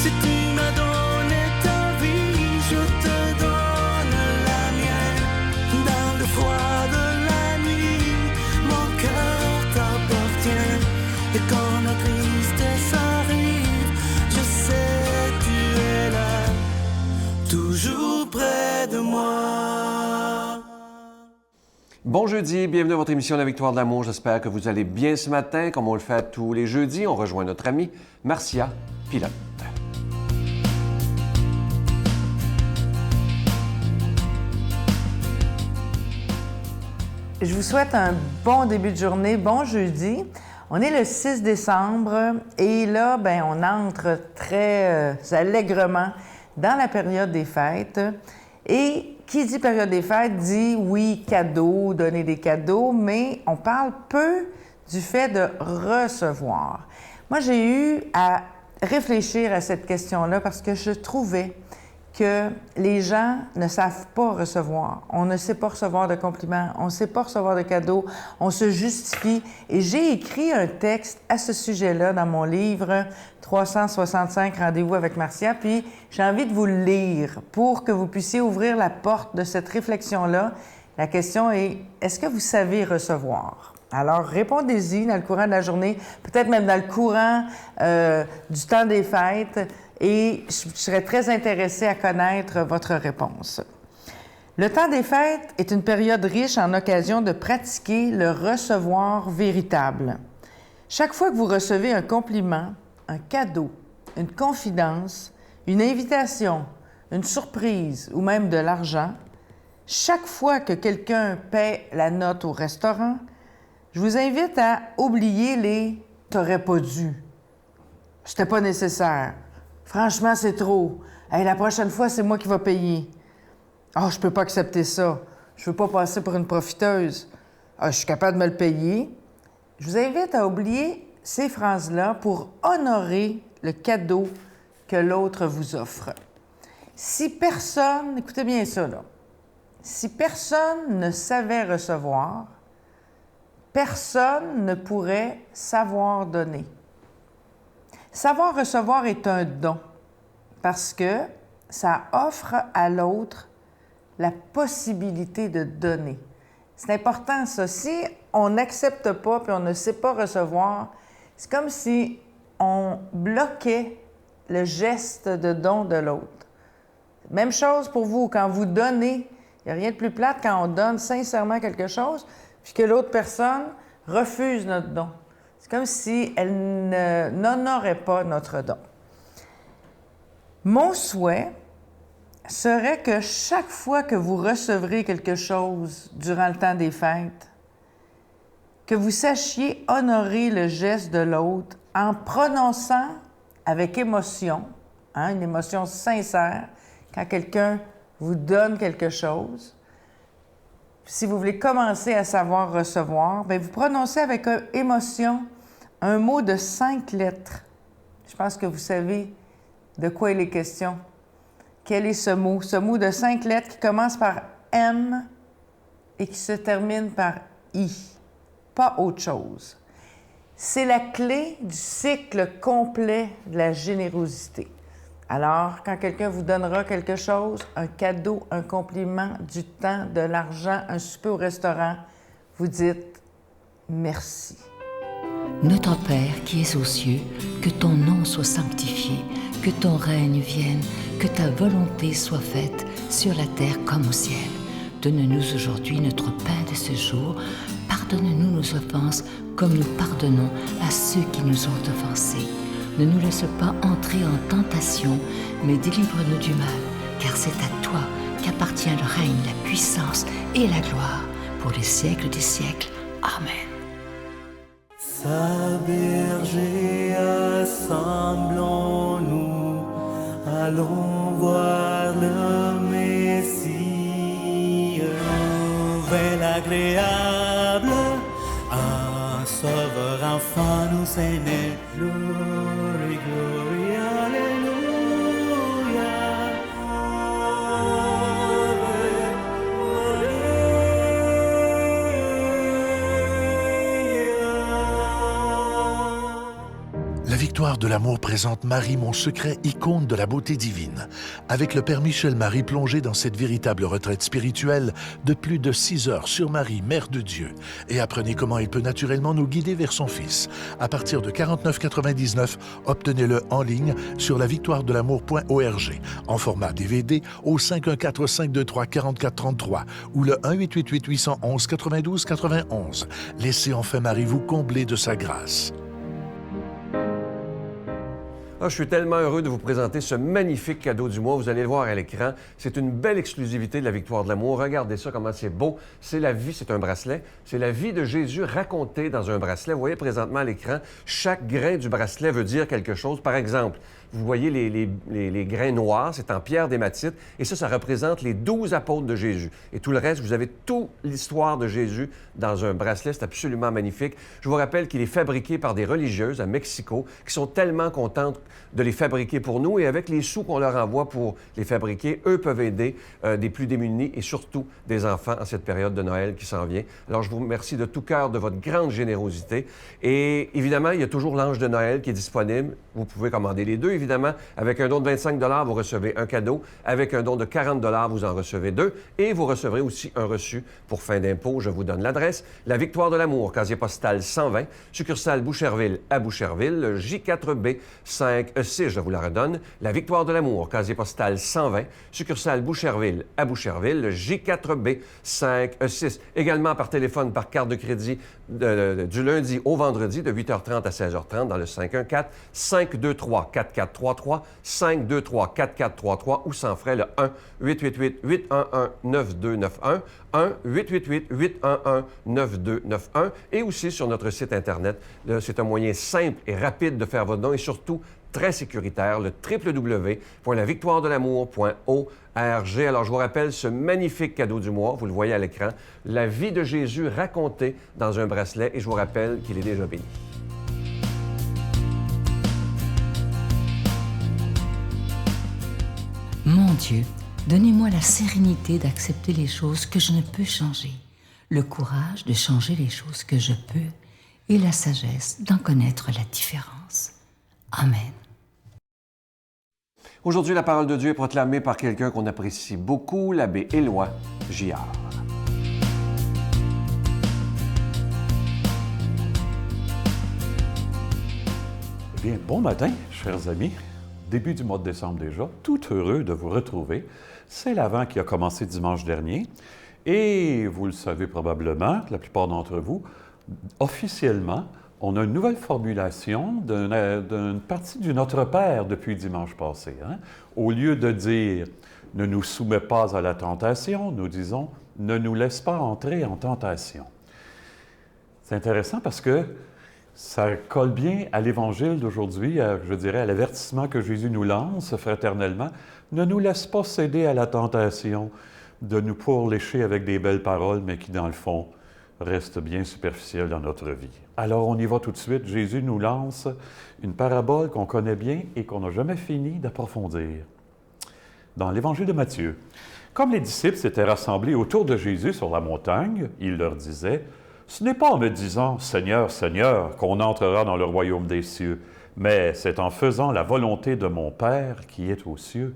Si tu m'as donné ta vie, je te donne la mienne. Dans le froid de la nuit, mon cœur t'appartient. Et quand la tristesse arrive, je sais tu es là, toujours près de moi. Bon jeudi, bienvenue à votre émission La Victoire de l'amour. J'espère que vous allez bien ce matin. Comme on le fait tous les jeudis, on rejoint notre amie Marcia Pilote. Je vous souhaite un bon début de journée, bon jeudi. On est le 6 décembre et là, on entre très allègrement dans la période des fêtes. Et qui dit période des fêtes dit, oui, cadeaux, donner des cadeaux, mais on parle peu du fait de recevoir. Moi, j'ai eu à réfléchir à cette question-là parce que je trouvais que les gens ne savent pas recevoir. On ne sait pas recevoir de compliments, on ne sait pas recevoir de cadeaux, on se justifie. Et j'ai écrit un texte à ce sujet-là dans mon livre 365 Rendez-vous avec Marcia, puis j'ai envie de vous le lire pour que vous puissiez ouvrir la porte de cette réflexion-là. La question est, est-ce que vous savez recevoir? Alors, répondez-y dans le courant de la journée, peut-être même dans le courant du temps des fêtes, et je serais très intéressée à connaître votre réponse. Le temps des fêtes est une période riche en occasions de pratiquer le recevoir véritable. Chaque fois que vous recevez un compliment, un cadeau, une confidence, une invitation, une surprise ou même de l'argent, chaque fois que quelqu'un paie la note au restaurant, je vous invite à oublier les « t'aurais pas dû »,« c'était pas nécessaire »,« franchement, c'est trop »,« hey, la prochaine fois, c'est moi qui vais payer »,« ah, je peux pas accepter ça, je veux pas passer pour une profiteuse »,« ah, je suis capable de me le payer ». Je vous invite à oublier ces phrases-là pour honorer le cadeau que l'autre vous offre. Si personne, écoutez bien ça là, si personne ne savait recevoir, personne ne pourrait savoir donner. Savoir recevoir est un don parce que ça offre à l'autre la possibilité de donner. C'est important ça. Si on n'accepte pas puis on ne sait pas recevoir, c'est comme si on bloquait le geste de don de l'autre. Même chose pour vous, quand vous donnez, il n'y a rien de plus plate quand on donne sincèrement quelque chose puis que l'autre personne refuse notre don. C'est comme si elle n'honorait pas notre don. Mon souhait serait que chaque fois que vous recevrez quelque chose durant le temps des fêtes, que vous sachiez honorer le geste de l'autre en prononçant avec émotion, une émotion sincère, quand quelqu'un vous donne quelque chose. Si vous voulez commencer à savoir recevoir, vous prononcez avec émotion un mot de 5 lettres. Je pense que vous savez de quoi il est question. Quel est ce mot? Ce mot de 5 lettres qui commence par M et qui se termine par I. Pas autre chose. C'est la clé du cycle complet de la générosité. Alors, quand quelqu'un vous donnera quelque chose, un cadeau, un compliment, du temps, de l'argent, un souper au restaurant, vous dites merci. Notre Père qui es aux cieux, que ton nom soit sanctifié, que ton règne vienne, que ta volonté soit faite sur la terre comme au ciel. Donne-nous aujourd'hui notre pain de ce jour. Pardonne-nous nos offenses comme nous pardonnons à ceux qui nous ont offensés. Ne nous laisse pas entrer en tentation, mais délivre-nous du mal, car c'est à toi qu'appartient le règne, la puissance et la gloire pour les siècles des siècles. Amen. Sa berger, assemblons-nous, allons voir le Messie, nouvel agréable, un sauveur enfant nous est né, glory, glory, alléluia. Victoire de l'amour présente Marie, mon secret, icône de la beauté divine. Avec le Père Michel-Marie plongé dans cette véritable retraite spirituelle de plus de 6 heures sur Marie, Mère de Dieu. Et apprenez comment il peut naturellement nous guider vers son Fils. À partir de 49,99, obtenez-le en ligne sur lavictoiredelamour.org en format DVD au 514-523-4433 ou le 1-888-811-92-91. Laissez enfin Marie vous combler de sa grâce. Ah, je suis tellement heureux de vous présenter ce magnifique cadeau du mois. Vous allez le voir à l'écran. C'est une belle exclusivité de la Victoire de l'amour. Regardez ça, comment c'est beau. C'est la vie, c'est un bracelet. C'est la vie de Jésus racontée dans un bracelet. Vous voyez présentement à l'écran, chaque grain du bracelet veut dire quelque chose. Par exemple, vous voyez les grains noirs, c'est en pierre d'hématite. Et ça représente les 12 apôtres de Jésus. Et tout le reste, vous avez toute l'histoire de Jésus dans un bracelet. C'est absolument magnifique. Je vous rappelle qu'il est fabriqué par des religieuses à Mexico qui sont tellement contentes de les fabriquer pour nous. Et avec les sous qu'on leur envoie pour les fabriquer, eux peuvent aider des plus démunis et surtout des enfants en cette période de Noël qui s'en vient. Alors, je vous remercie de tout cœur de votre grande générosité. Et évidemment, il y a toujours l'ange de Noël qui est disponible. Vous pouvez commander les deux, évidemment. Avec un don de 25 $, vous recevez un cadeau. Avec un don de 40 $, vous en recevez deux. Et vous recevrez aussi un reçu pour fin d'impôt. Je vous donne l'adresse. La Victoire de l'amour, casier postal 120, succursale Boucherville à Boucherville, le J4B 5E6, je vous la redonne. La Victoire de l'amour, casier postal 120, succursale Boucherville à Boucherville, le J4B 5E6. Également par téléphone, par carte de crédit du lundi au vendredi de 8h30 à 16h30 dans le 514-523-4433, 523-4433 ou sans frais le 1-888-811-9291, 1-888-811-9291 et aussi sur notre site Internet. C'est un moyen simple et rapide de faire votre don et surtout très sécuritaire, le www.lavictoiredelamour.org. Alors, je vous rappelle ce magnifique cadeau du mois, vous le voyez à l'écran, la vie de Jésus racontée dans un bracelet et je vous rappelle qu'il est déjà béni. Mon Dieu, donnez-moi la sérénité d'accepter les choses que je ne peux changer, le courage de changer les choses que je peux et la sagesse d'en connaître la différence. Amen. Aujourd'hui, la parole de Dieu est proclamée par quelqu'un qu'on apprécie beaucoup, l'abbé Éloi Giard. Eh bien, bon matin, chers amis. Début du mois de décembre déjà, tout heureux de vous retrouver. C'est l'Avent qui a commencé dimanche dernier. Et vous le savez probablement, la plupart d'entre vous, officiellement, on a une nouvelle formulation d'une partie du Notre Père depuis dimanche passé. Hein? Au lieu de dire « ne nous soumets pas à la tentation », nous disons « ne nous laisse pas entrer en tentation ». C'est intéressant parce que ça colle bien à l'Évangile d'aujourd'hui, je dirais à l'avertissement que Jésus nous lance fraternellement. Ne nous laisse pas céder à la tentation de nous pourlécher avec des belles paroles, mais qui, dans le fond, restent bien superficielles dans notre vie. Alors, on y va tout de suite. Jésus nous lance une parabole qu'on connaît bien et qu'on n'a jamais fini d'approfondir. Dans l'Évangile de Matthieu, comme les disciples s'étaient rassemblés autour de Jésus sur la montagne, il leur disait « Ce n'est pas en me disant « Seigneur, Seigneur » qu'on entrera dans le royaume des cieux, mais c'est en faisant la volonté de mon Père qui est aux cieux.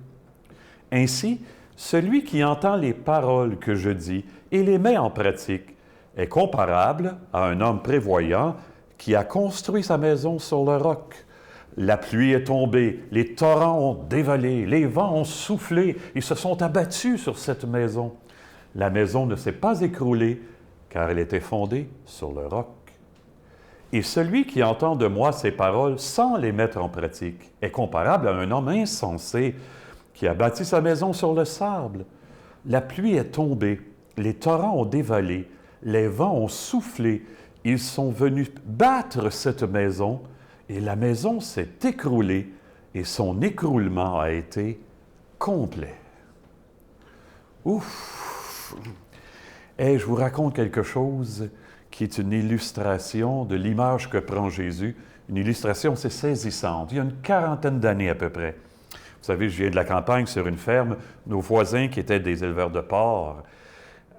Ainsi, celui qui entend les paroles que je dis et les met en pratique est comparable à un homme prévoyant qui a construit sa maison sur le roc. La pluie est tombée, les torrents ont dévalé, les vents ont soufflé et se sont abattus sur cette maison. La maison ne s'est pas écroulée, car elle était fondée sur le roc. Et celui qui entend de moi ces paroles sans les mettre en pratique est comparable à un homme insensé qui a bâti sa maison sur le sable. La pluie est tombée, les torrents ont dévalé, les vents ont soufflé, ils sont venus battre cette maison, et la maison s'est écroulée, et son écroulement a été complet. Ouf! Et je vous raconte quelque chose qui est une illustration de l'image que prend Jésus. Une illustration, c'est saisissante. Il y a une 40aine d'années à peu près. Vous savez, je viens de la campagne sur une ferme. Nos voisins, qui étaient des éleveurs de porcs,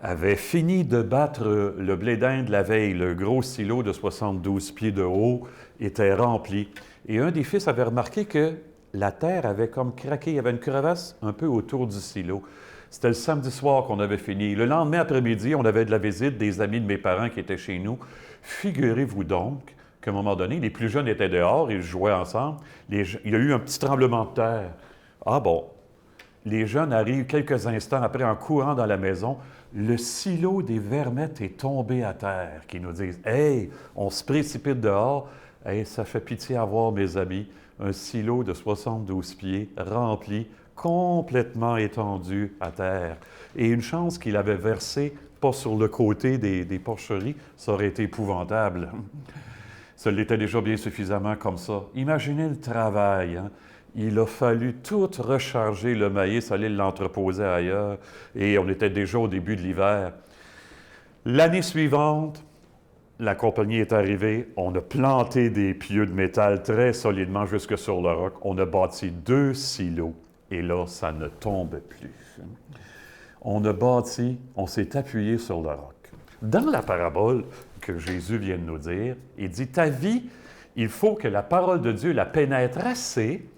avait fini de battre le blé d'Inde la veille. Le gros silo de 72 pieds de haut était rempli. Et un des fils avait remarqué que la terre avait comme craqué. Il y avait une crevasse un peu autour du silo. C'était le samedi soir qu'on avait fini. Le lendemain après-midi, on avait de la visite des amis de mes parents qui étaient chez nous. Figurez-vous donc qu'à un moment donné, les plus jeunes étaient dehors, ils jouaient ensemble. Il y a eu un petit tremblement de terre. Ah bon, les jeunes arrivent quelques instants après en courant dans la maison. Le silo des Vermettes est tombé à terre, qui nous disent « Hey, on se précipite dehors. Hey, ça fait pitié à voir, mes amis. Un silo de 72 pieds rempli, complètement étendu à terre. Et une chance qu'il avait versé, pas sur le côté des porcheries, ça aurait été épouvantable. Ça l'était déjà bien suffisamment comme ça. Imaginez le travail, hein? Il a fallu tout recharger le maïs, aller l'entreposer ailleurs, et on était déjà au début de l'hiver. L'année suivante, la compagnie est arrivée, on a planté des pieux de métal très solidement jusque sur le roc. On a bâti 2 silos, et là, ça ne tombe plus. On a bâti, on s'est appuyé sur le roc. Dans la parabole que Jésus vient de nous dire, il dit « Ta vie, il faut que la parole de Dieu la pénètre assez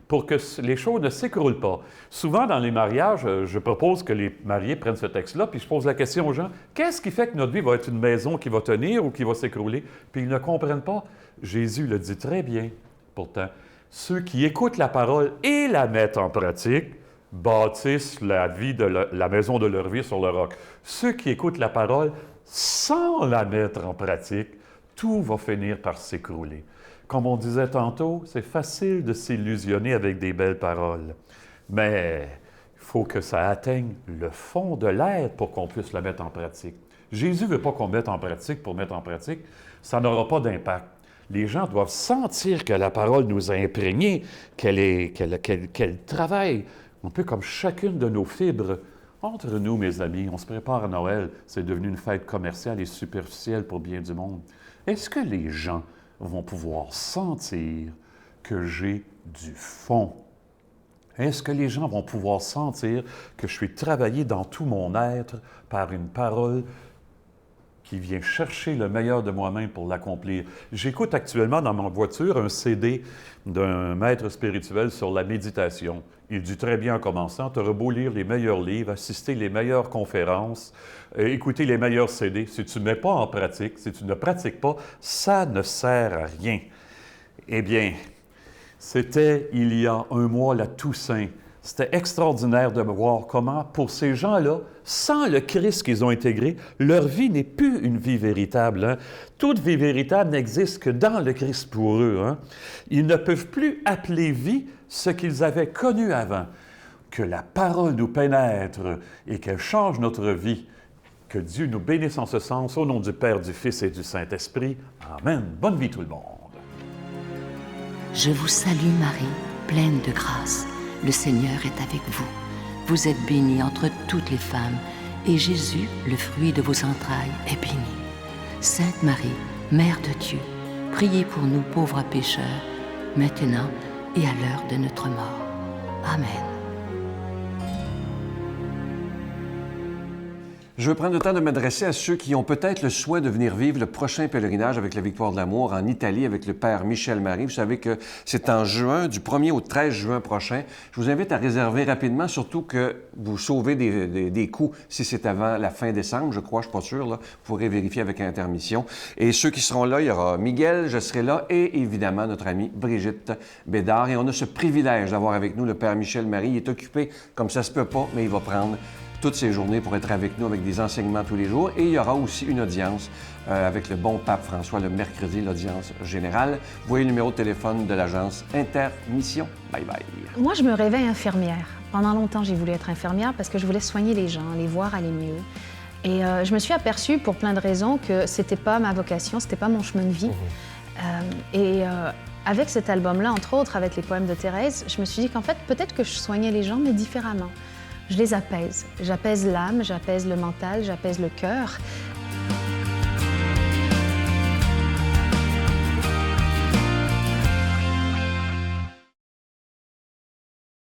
pour que les choses ne s'écroulent pas. » Souvent, dans les mariages, je propose que les mariés prennent ce texte-là, puis je pose la question aux gens, qu'est-ce qui fait que notre vie va être une maison qui va tenir ou qui va s'écrouler? Puis ils ne comprennent pas. Jésus le dit très bien, pourtant. Ceux qui écoutent la parole et la mettent en pratique bâtissent la vie de la maison de leur vie sur le roc. Ceux qui écoutent la parole sans la mettre en pratique, tout va finir par s'écrouler. Comme on disait tantôt, c'est facile de s'illusionner avec des belles paroles, mais il faut que ça atteigne le fond de l'être pour qu'on puisse la mettre en pratique. Jésus ne veut pas qu'on mette en pratique pour mettre en pratique, ça n'aura pas d'impact. Les gens doivent sentir que la parole nous a imprégnés, qu'elle travaille, un peu comme chacune de nos fibres. Entre nous, mes amis, on se prépare à Noël, c'est devenu une fête commerciale et superficielle pour bien du monde. Est-ce que les gens vont pouvoir sentir que j'ai du fond? Est-ce que les gens vont pouvoir sentir que je suis travaillé dans tout mon être par une parole qui vient chercher le meilleur de moi-même pour l'accomplir? J'écoute actuellement dans ma voiture un CD d'un maître spirituel sur la méditation. Il dit très bien en commençant, tu auras beau lire les meilleurs livres, assister les meilleures conférences, écouter les meilleurs CD. Si tu ne mets pas en pratique, si tu ne pratiques pas, ça ne sert à rien. Eh bien, c'était il y a un mois la Toussaint. C'était extraordinaire de voir comment, pour ces gens-là, sans le Christ qu'ils ont intégré, leur vie n'est plus une vie véritable. Hein? Toute vie véritable n'existe que dans le Christ pour eux. Hein? Ils ne peuvent plus appeler vie ce qu'ils avaient connu avant. Que la parole nous pénètre et qu'elle change notre vie. Que Dieu nous bénisse en ce sens, au nom du Père, du Fils et du Saint-Esprit. Amen. Bonne vie tout le monde. Je vous salue Marie, pleine de grâce. Le Seigneur est avec vous. Vous êtes bénie entre toutes les femmes, et Jésus, le fruit de vos entrailles, est béni. Sainte Marie, Mère de Dieu, priez pour nous pauvres pécheurs, maintenant et à l'heure de notre mort. Amen. Je veux prendre le temps de m'adresser à ceux qui ont peut-être le souhait de venir vivre le prochain pèlerinage avec la Victoire de l'Amour en Italie avec le Père Michel Marie. Vous savez que c'est en juin, du 1er au 13 juin prochain. Je vous invite à réserver rapidement, surtout que vous sauvez des coûts si c'est avant la fin décembre, je crois, je ne suis pas sûr. Là. Vous pourrez vérifier avec intermission. Et ceux qui seront là, il y aura Miguel, je serai là, et évidemment notre amie Brigitte Bédard. Et on a ce privilège d'avoir avec nous le Père Michel Marie. Il est occupé comme ça se peut pas, mais il va prendre toutes ces journées pour être avec nous avec des enseignements tous les jours. Et il y aura aussi une audience avec le bon pape François le mercredi, l'audience générale. Vous voyez le numéro de téléphone de l'agence Intermission. Bye bye. Moi, je me rêvais infirmière. Pendant longtemps, j'ai voulu être infirmière parce que je voulais soigner les gens, les voir aller mieux. Et je me suis aperçue, pour plein de raisons, que c'était pas ma vocation, c'était pas mon chemin de vie. Avec cet album-là, entre autres, avec les poèmes de Thérèse, je me suis dit qu'en fait, peut-être que je soignais les gens, mais différemment. Je les apaise. J'apaise l'âme, j'apaise le mental, j'apaise le cœur.